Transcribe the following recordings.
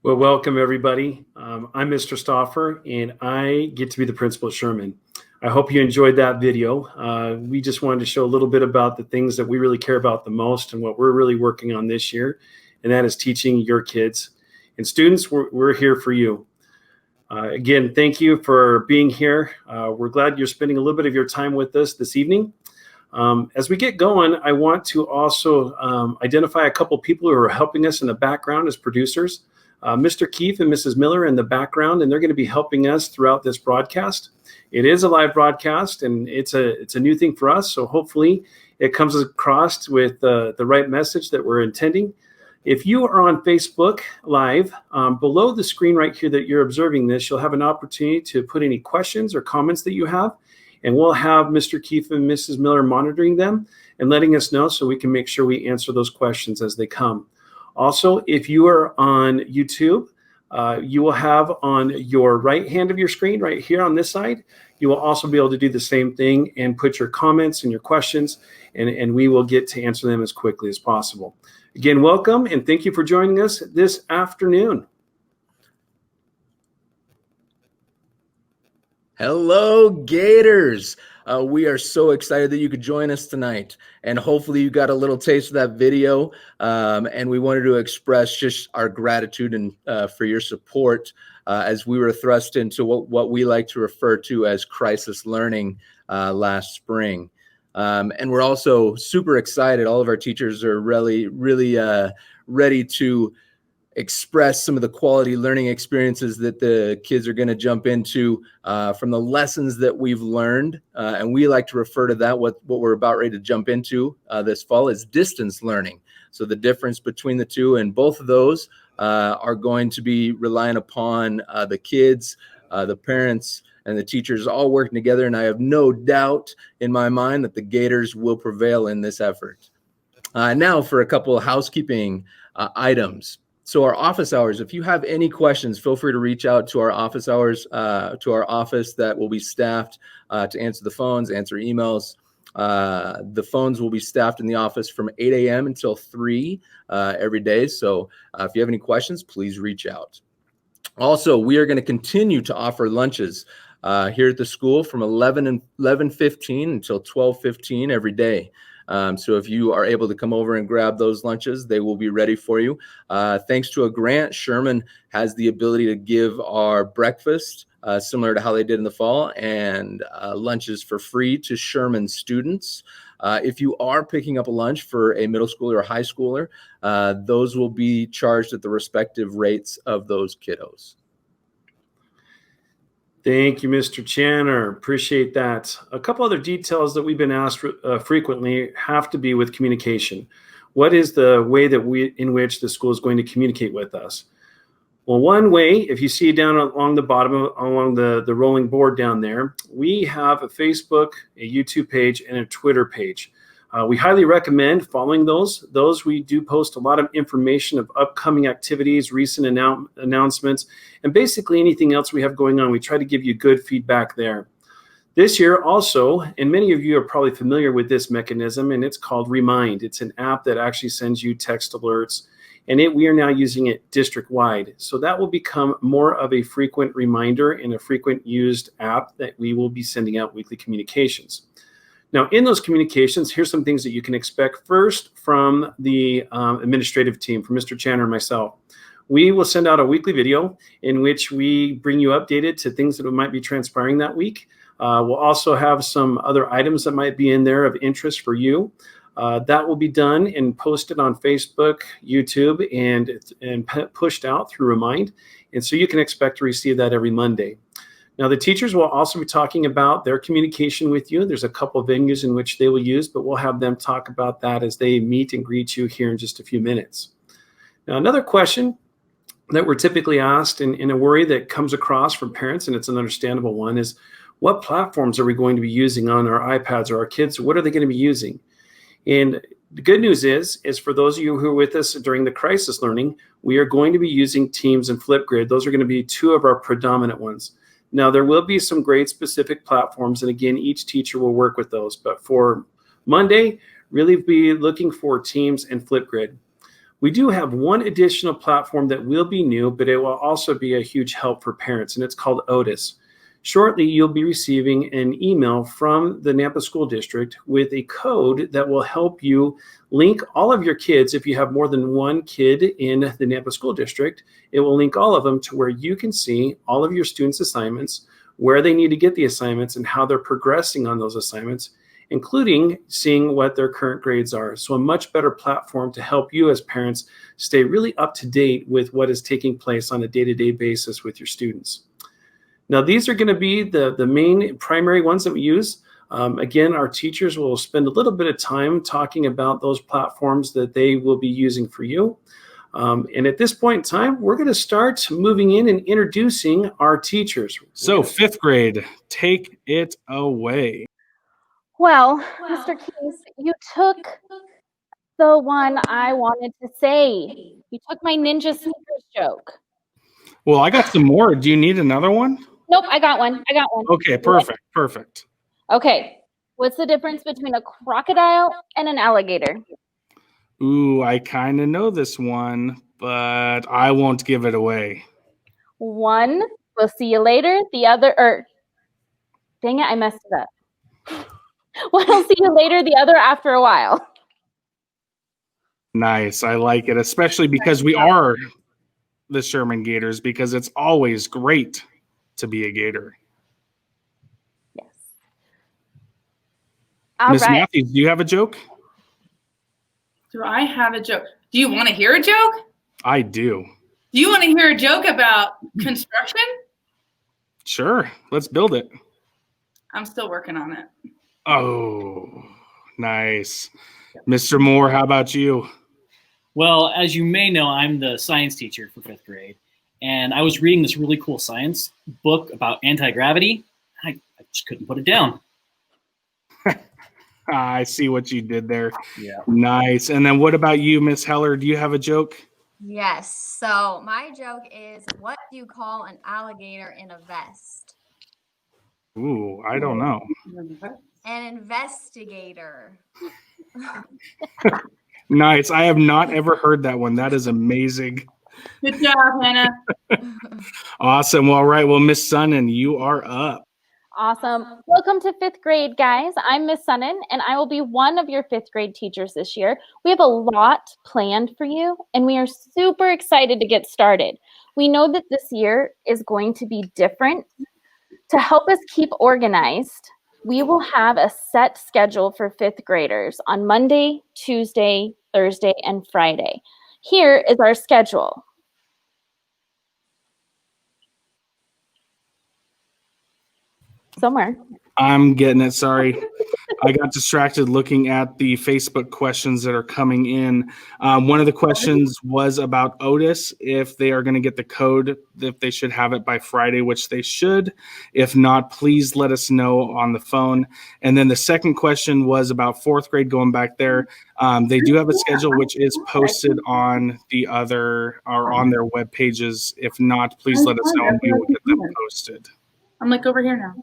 Well, welcome everybody. I'm Mr. Stauffer and I get to be the principal at Sherman. I hope you enjoyed that video. We just wanted to show a little bit about the things that we really care about the most and what we're really working on this year, and that is teaching your kids. And students, we're here for you. Again, thank you for being here. We're glad you're spending a little bit of your time with us this evening. As we get going, I want to also identify a couple people who are helping us in the background as producers. Mr. Keefe and Mrs. Miller in the background, and they're going to be helping us throughout this broadcast. It is a live broadcast, and it's a new thing for us, so hopefully it comes across with the right message that we're intending. If you are on Facebook Live, below the screen right here that you're observing this, you'll have an opportunity to put any questions or comments that you have, and we'll have Mr. Keefe and Mrs. Miller monitoring them and letting us know so we can make sure we answer those questions as they come. Also, if you are on YouTube, you will have on your right hand of your screen, right here on this side, you will also be able to do the same thing and put your comments and your questions, and we will get to answer them as quickly as possible. Again, welcome, and thank you for joining us this afternoon. Hello, Gators. We are so excited that you could join us tonight, and hopefully you got a little taste of that video, and we wanted to express just our gratitude and for your support as we were thrust into what we like to refer to as crisis learning last spring. And we're also super excited. All of our teachers are really ready to express some of the quality learning experiences that the kids are going to jump into from the lessons that we've learned. And we like to refer to that, what we're about ready to jump into this fall, is distance learning. So the difference between the two, and both of those are going to be relying upon the kids, the parents, and the teachers all working together. And I have no doubt in my mind that the Gators will prevail in this effort. Now for a couple of housekeeping items. So our office hours, if you have any questions, feel free to reach out to our office hours, to our office that will be staffed to answer the phones, answer emails. The phones will be staffed in the office from 8 a.m. until 3 every day. So if you have any questions, please reach out. Also, we are going to continue to offer lunches here at the school from 11:15 until 12:15 every day. So if you are able to come over and grab those lunches, they will be ready for you. Thanks to a grant, Sherman has the ability to give our breakfast similar to how they did in the fall, and lunches for free to Sherman students. If you are picking up a lunch for a middle schooler or high schooler, those will be charged at the respective rates of those kiddos. Thank you, Mr. Channer. Appreciate that. A couple other details that we've been asked frequently have to be with communication. What is the way that in which the school is going to communicate with us? Well, one way, if you see down along the bottom, along the rolling board down there, we have a Facebook, a YouTube page, and a Twitter page. We highly recommend following those. We do post a lot of information of upcoming activities, recent announcements, and basically anything else we have going on. We try to give you good feedback there. This year also, and many of you are probably familiar with this mechanism, and it's called Remind. It's an app that actually sends you text alerts, and we are now using it district-wide. So that will become more of a frequent reminder and a frequent used app that we will be sending out weekly communications. Now, in those communications, here's some things that you can expect. First, from the administrative team, from Mr. Channer and myself. We will send out a weekly video in which we bring you updated to things that might be transpiring that week. We'll also have some other items that might be in there of interest for you. That will be done and posted on Facebook, YouTube, and pushed out through Remind. And so you can expect to receive that every Monday. Now, the teachers will also be talking about their communication with you. There's a couple of venues in which they will use, but we'll have them talk about that as they meet and greet you here in just a few minutes. Now, another question that we're typically asked and a worry that comes across from parents, and it's an understandable one, is what platforms are we going to be using on our iPads or our kids? What are they going to be using? And the good news is for those of you who are with us during the crisis learning, we are going to be using Teams and Flipgrid. Those are going to be two of our predominant ones. Now, there will be some grade-specific platforms, and again, each teacher will work with those. But for Monday, really be looking for Teams and Flipgrid. We do have one additional platform that will be new, but it will also be a huge help for parents, and it's called Otis. Shortly, you'll be receiving an email from the Nampa School District with a code that will help you link all of your kids. If you have more than one kid in the Nampa School District, it will link all of them to where you can see all of your students' assignments, where they need to get the assignments, and how they're progressing on those assignments, including seeing what their current grades are. So a much better platform to help you as parents stay really up to date with what is taking place on a day-to-day basis with your students. Now, these are going to be the main primary ones that we use. Again, our teachers will spend a little bit of time talking about those platforms that they will be using for you. And at this point in time, we're going to start moving in and introducing our teachers. So 5th grade, take it away. Well, Mr. Keys, you took the one I wanted to say. You took my ninja sneakers joke. Well, I got some more. Do you need another one? Nope, I got one. Okay, perfect. Okay, what's the difference between a crocodile and an alligator? Ooh, I kind of know this one, but I won't give it away. One, we'll see you later. The other, dang it, I messed it up. One will see you later, the other after a while. Nice, I like it, especially because we are the Sherman Gators, because it's always great to be a Gator. Yes. All Miss right. Mathews, do you have a joke? Do I have a joke? Do you want to hear a joke? I do. Do you want to hear a joke about construction? Sure, let's build it. I'm still working on it. Oh, nice. Mr. Moore, how about you? Well, as you may know, I'm the science teacher for 5th grade, and I was reading this really cool science book about anti-gravity. I just couldn't put it down. I see what you did there. Yeah. Nice. And then what about you, Miss Heller? Do you have a joke? Yes. So my joke is, what do you call an alligator in a vest? Ooh, I don't know. An investigator. Nice. I have not ever heard that one. That is amazing. Good job, Hannah. Awesome. All right. Well, Miss Sunnan, you are up. Awesome. Welcome to 5th grade, guys. I'm Miss Sunnan, and I will be one of your 5th grade teachers this year. We have a lot planned for you, and we are super excited to get started. We know that this year is going to be different. To help us keep organized, we will have a set schedule for 5th graders on Monday, Tuesday, Thursday, and Friday. Here is our schedule. Somewhere. I'm getting it. Sorry. I got distracted looking at the Facebook questions that are coming in. One of the questions was about Otis, if they are going to get the code, if they should have it by Friday, which they should. If not, please let us know on the phone. And then the second question was about 4th grade, going back there. They do have a schedule, which is posted on the other or on their web pages. If not, please let us know and we will get them posted. I'm like over here now.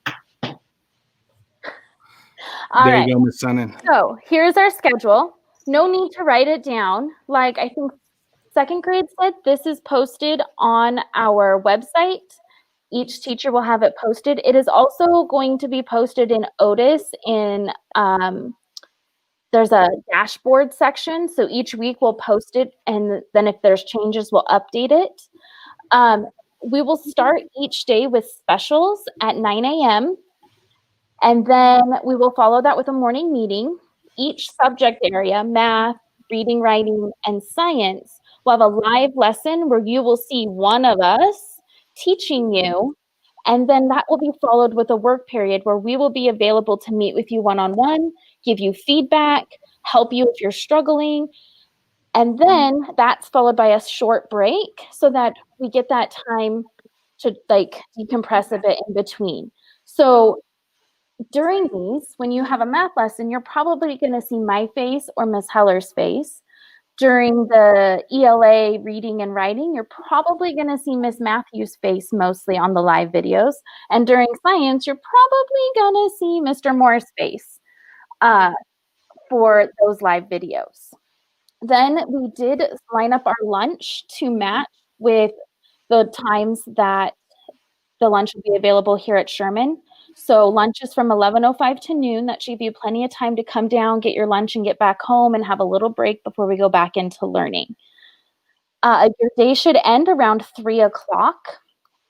All there right. you go, Miss Sunnan. So here's our schedule. No need to write it down. Like I think 2nd grade said, this is posted on our website. Each teacher will have it posted. It is also going to be posted in Otis in there's a dashboard section. So each week we'll post it, and then if there's changes, we'll update it. We will start each day with specials at 9 a.m. And then we will follow that with a morning meeting. Each subject area, math, reading, writing, and science, will have a live lesson where you will see one of us teaching you. And then that will be followed with a work period where we will be available to meet with you one-on-one, give you feedback, help you if you're struggling. And then that's followed by a short break so that we get that time to like decompress a bit in between. So during these, when you have a math lesson, you're probably going to see my face or Miss Heller's face. During the ELA reading and writing, you're probably going to see Miss Mathews' face mostly on the live videos. And during science, you're probably going to see Mr. Moore's face for those live videos. Then we did line up our lunch to match with the times that the lunch will be available here at Sherman. So lunch is from 11:05 to noon. That should give you plenty of time to come down, get your lunch, and get back home and have a little break before we go back into learning. Your day should end around 3 o'clock.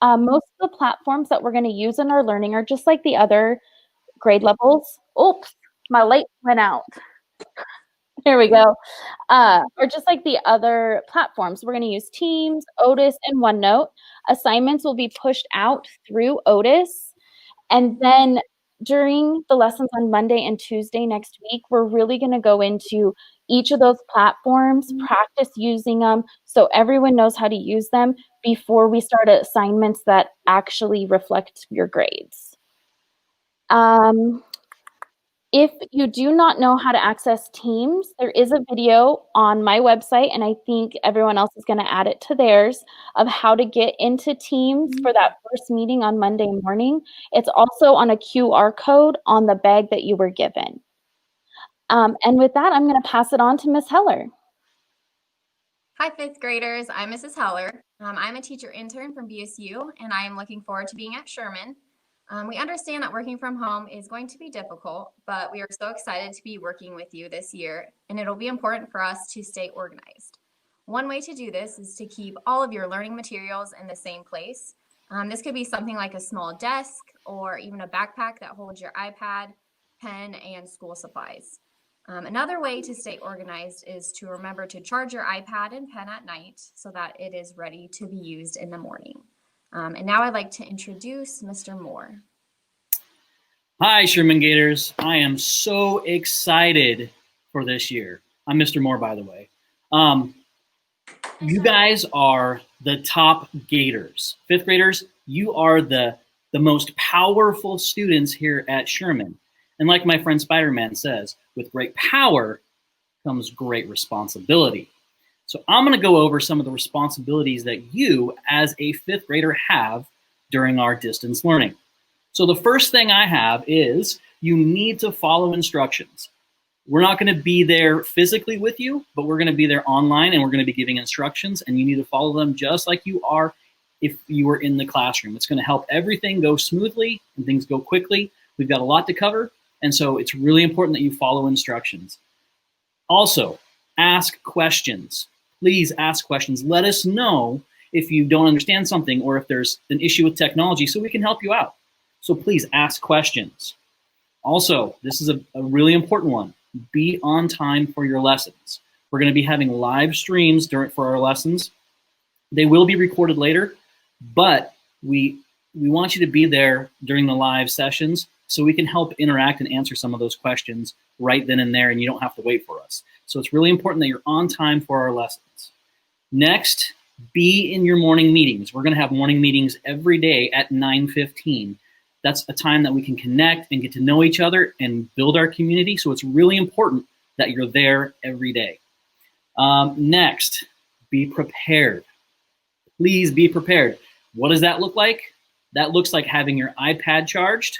Most of the platforms that we're going to use in our learning are just like the other grade levels. Oops, my light went out. There we go. Or just like the other platforms, we're going to use Teams, Otis, and OneNote. Assignments will be pushed out through Otis. And then during the lessons on Monday and Tuesday next week, we're really going to go into each of those platforms, practice using them so everyone knows how to use them before we start assignments that actually reflect your grades. If you do not know how to access Teams, there is a video on my website, and I think everyone else is going to add it to theirs, of how to get into Teams for that first meeting on Monday morning. It's also on a QR code on the bag that you were given. And with that, I'm going to pass it on to Ms. Heller. Hi, fifth graders. I'm Mrs. Heller. I'm a teacher intern from BSU, and I am looking forward to being at Sherman. We understand that working from home is going to be difficult, but we are so excited to be working with you this year, and it'll be important for us to stay organized. One way to do this is to keep all of your learning materials in the same place. This could be something like a small desk or even a backpack that holds your iPad, pen, and school supplies. Another way to stay organized is to remember to charge your iPad and pen at night so that it is ready to be used in the morning. And now I'd like to introduce Mr. Moore. Hi, Sherman Gators. I am so excited for this year. I'm Mr. Moore, by the way. You guys are the top Gators. Fifth graders, you are the most powerful students here at Sherman. And like my friend Spider-Man says, with great power comes great responsibility. So I'm going to go over some of the responsibilities that you as a fifth grader have during our distance learning. So the first thing I have is you need to follow instructions. We're not going to be there physically with you, but we're going to be there online and we're going to be giving instructions, and you need to follow them just like you are if you were in the classroom. It's going to help everything go smoothly and things go quickly. We've got a lot to cover, and so it's really important that you follow instructions. Also, ask questions. Please ask questions. Let us know if you don't understand something or if there's an issue with technology so we can help you out. So please ask questions. Also, this is a really important one. Be on time for your lessons. We're going to be having live streams for our lessons. They will be recorded later, but we want you to be there during the live sessions so we can help interact and answer some of those questions right then and there, and you don't have to wait for us. So it's really important that you're on time for our lessons. Next, be in your morning meetings. We're going to have morning meetings every day at 9:15. That's a time that we can connect and get to know each other and build our community. So it's really important that you're there every day. Next, be prepared. Please be prepared. What does that look like? That looks like having your iPad charged,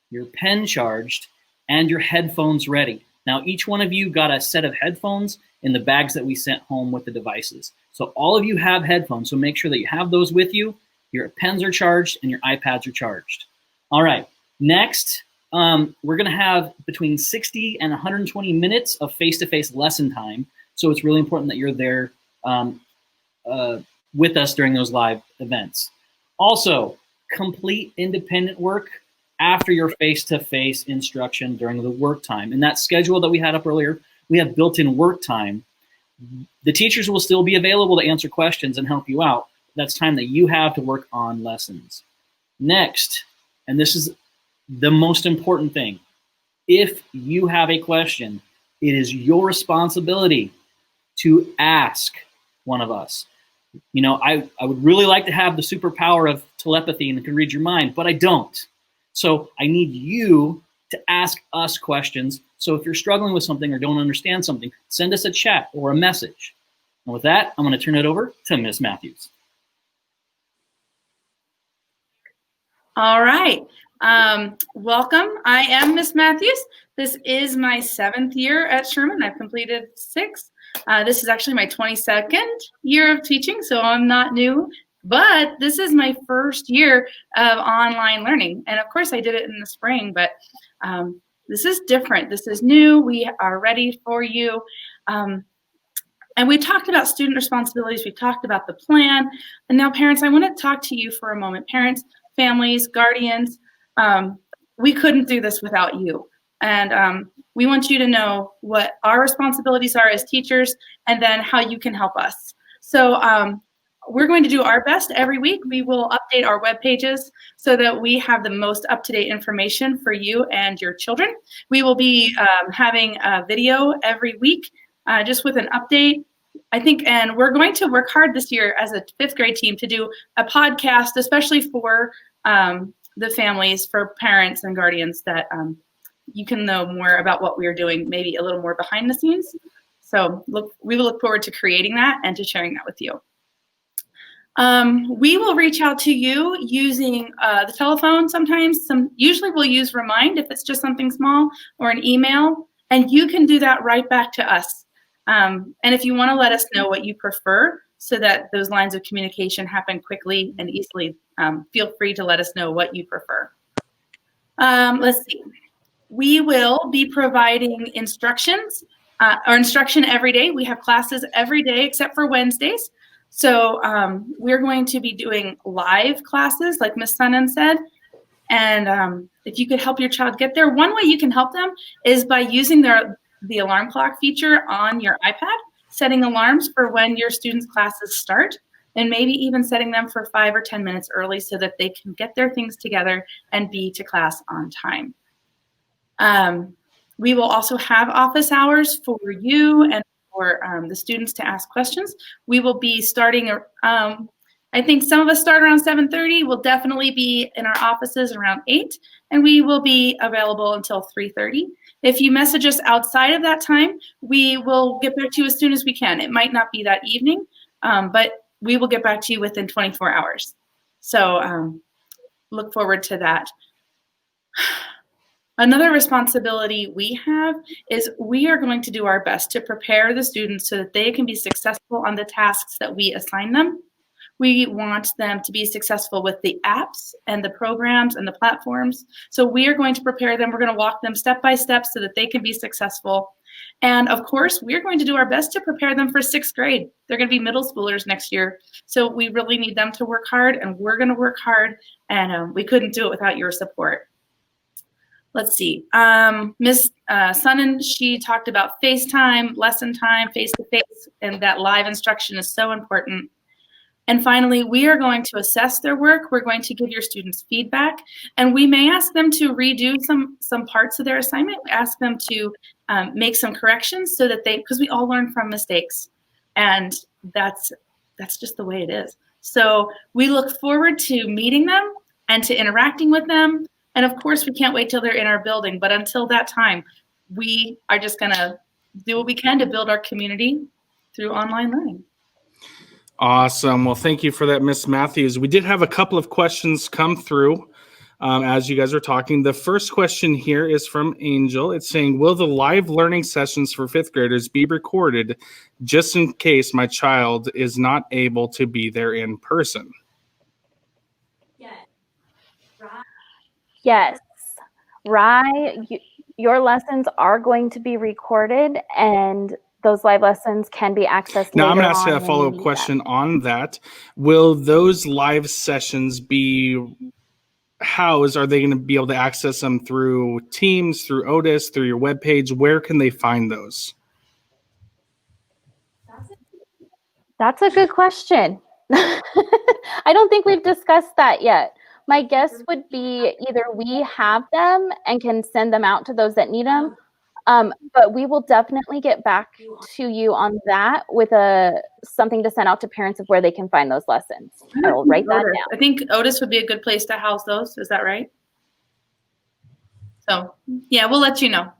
your pen charged, and your headphones ready. Now, each one of you got a set of headphones in the bags that we sent home with the devices. So all of you have headphones, so make sure that you have those with you. Your pens are charged and your iPads are charged. All right, next, we're gonna have between 60 and 120 minutes of face-to-face lesson time. So it's really important that you're there with us during those live events. Also, complete independent work after your face-to-face instruction during the work time. In that schedule that we had up earlier, we have built-in work time. The teachers will still be available to answer questions and help you out. That's time that you have to work on lessons. Next, and this is the most important thing, if you have a question, it is your responsibility to ask one of us. You know, I would really like to have the superpower of telepathy and could read your mind, but I don't. So I need you to ask us questions. So if you're struggling with something or don't understand something, send us a chat or a message. And with that, I'm going to turn it over to Ms. Mathews. All right. Welcome. I am Ms. Mathews. This is my 7th year at Sherman. I've completed 6. This is actually my 22nd year of teaching, so I'm not new. But this is my first year of online learning. And of course, I did it in the spring, but this is different. This is new. We are ready for you. And we talked about student responsibilities. We talked about the plan. And now, parents, I want to talk to you for a moment. Parents, families, guardians, we couldn't do this without you. And we want you to know what our responsibilities are as teachers and then how you can help us. So we're going to do our best every week. We will update our web pages so that we have the most up-to-date information for you and your children. We will be having a video every week just with an update, I think, and we're going to work hard this year as a 5th grade team to do a podcast, especially for the families, for parents and guardians, that you can know more about what we're doing, maybe a little more behind the scenes. So we will look forward to creating that and to sharing that with you. We will reach out to you using the telephone sometimes. Usually we'll use Remind if it's just something small, or an email, and you can do that right back to us. And if you want to let us know what you prefer so that those lines of communication happen quickly and easily, feel free to let us know what you prefer. Let's see. We will be providing instructions or instruction every day. We have classes every day except for Wednesdays. So we're going to be doing live classes, like Ms. Sunnan said. And if you could help your child get there, one way you can help them is by using the alarm clock feature on your iPad, setting alarms for when your students' classes start, and maybe even setting them for 5 or 10 minutes early so that they can get their things together and be to class on time. We will also have office hours for you and for the students to ask questions. We will be starting, I think some of us start around 7:30. We'll definitely be in our offices around 8, and we will be available until 3:30. If you message us outside of that time, we will get back to you as soon as we can. It might not be that evening, but we will get back to you within 24 hours. So look forward to that. Another responsibility we have is we are going to do our best to prepare the students so that they can be successful on the tasks that we assign them. We want them to be successful with the apps and the programs and the platforms. So we are going to prepare them. We're going to walk them step by step so that they can be successful. And of course, we're going to do our best to prepare them for 6th grade. They're going to be middle schoolers next year. So we really need them to work hard, and we're going to work hard. And we couldn't do it without your support. Let's see. Ms. Sunnan, she talked about FaceTime, lesson time, face-to-face, and that live instruction is so important. And finally, we are going to assess their work. We're going to give your students feedback, and we may ask them to redo some parts of their assignment. We ask them to make some corrections so that because we all learn from mistakes, and that's just the way it is. So we look forward to meeting them and to interacting with them. And of course, we can't wait till they're in our building. But until that time, we are just going to do what we can to build our community through online learning. Awesome. Well, thank you for that, Ms. Mathews. We did have a couple of questions come through as you guys are talking. The first question here is from Angel. It's saying, will the live learning sessions for 5th graders be recorded just in case my child is not able to be there in person? Yes. Your lessons are going to be recorded, and those live lessons can be accessed. Now, I'm going to ask a follow-up question on that. Will those live sessions be housed? Are they going to be able to access them through Teams, through Otis, through your webpage? Where can they find those? That's a good question. I don't think we've discussed that yet. My guess would be either we have them and can send them out to those that need them, but we will definitely get back to you on that with something to send out to parents of where they can find those lessons. I will write that down. I think Otis would be a good place to house those. Is that right? So, yeah, we'll let you know.